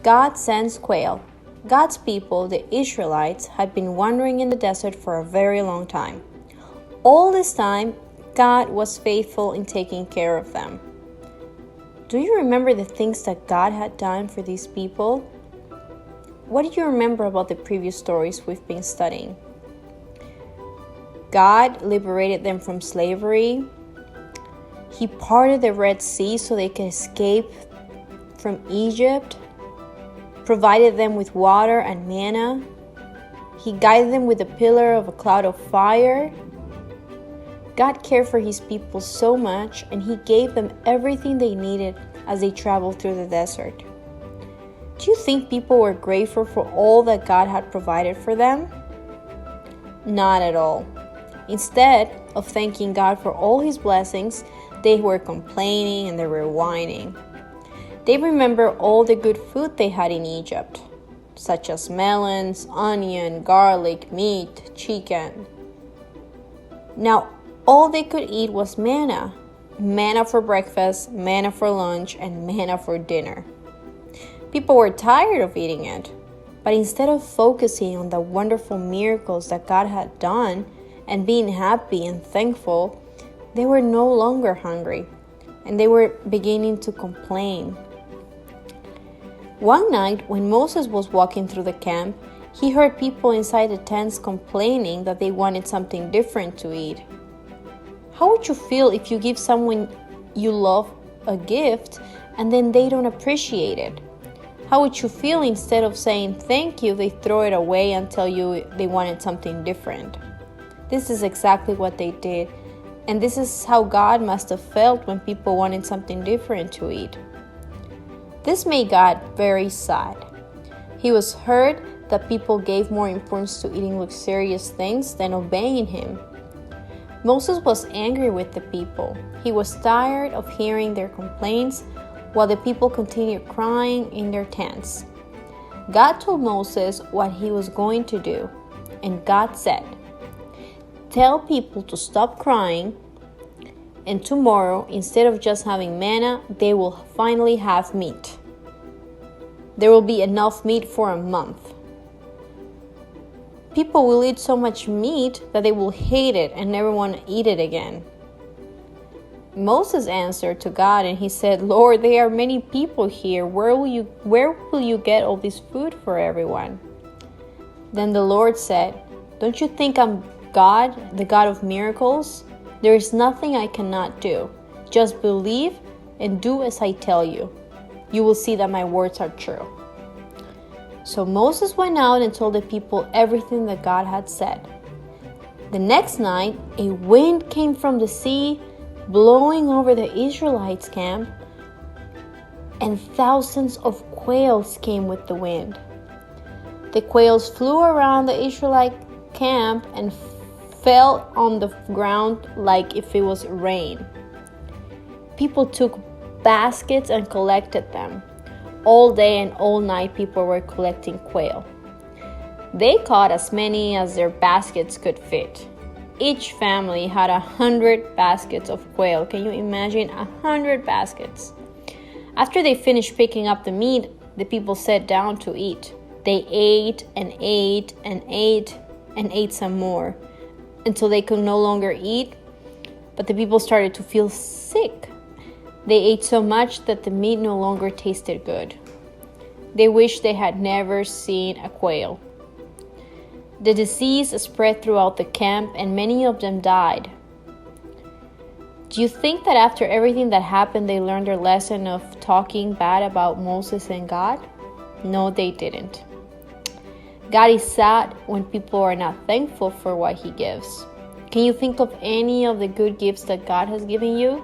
God sends quail. God's people, the Israelites, had been wandering in the desert for a very long time. All this time, God was faithful in taking care of them. Do you remember the things that God had done for these people? What do you remember about the previous stories we've been studying? God liberated them from slavery. He parted the Red Sea so they could escape from Egypt, provided them with water and manna. He guided them with a pillar of a cloud of fire. God cared for his people so much, and he gave them everything they needed as they traveled through the desert. Do you think people were grateful for all that God had provided for them? Not at all. Instead of thanking God for all his blessings, they were complaining and they were whining. They remember all the good food they had in Egypt, such as melons, onion, garlic, meat, chicken. Now, all they could eat was manna. Manna for breakfast, manna for lunch, and manna for dinner. People were tired of eating it, but instead of focusing on the wonderful miracles that God had done and being happy and thankful, they were no longer hungry, and they were beginning to complain. One night, when Moses was walking through the camp, he heard people inside the tents complaining that they wanted something different to eat. How would you feel if you give someone you love a gift and then they don't appreciate it? How would you feel instead of saying thank you, they throw it away and tell you they wanted something different? This is exactly what they did, and this is how God must have felt when people wanted something different to eat. This made God very sad. He was hurt that people gave more importance to eating luxurious things than obeying him. Moses was angry with the people. He was tired of hearing their complaints while the people continued crying in their tents. God told Moses what he was going to do, and God said, "Tell people to stop crying, and tomorrow, instead of just having manna, they will finally have meat. There will be enough meat for a month. People will eat so much meat that they will hate it and never want to eat it again." Moses answered to God and he said, "Lord, there are many people here. Where will you get all this food for everyone?" Then the Lord said, "Don't you think I'm God, the God of miracles? There is nothing I cannot do. Just believe and do as I tell you. You will see that my words are true." So Moses went out and told the people everything that God had said. The next night, a wind came from the sea, blowing over the Israelites' camp, and thousands of quails came with the wind. The quails flew around the Israelite camp and fell on the ground like if it was rain. People took baskets and collected them. All day and all night, people were collecting quail. They caught as many as their baskets could fit. Each family had 100 baskets of quail. Can you imagine? 100 baskets. After they finished picking up the meat, the people sat down to eat. They ate and ate and ate and ate some more until they could no longer eat, but the people started to feel sick. They ate so much that the meat no longer tasted good. They wished they had never seen a quail. The disease spread throughout the camp and many of them died. Do you think that after everything that happened, they learned their lesson of talking bad about Moses and God? No, they didn't. God is sad when people are not thankful for what he gives. Can you think of any of the good gifts that God has given you?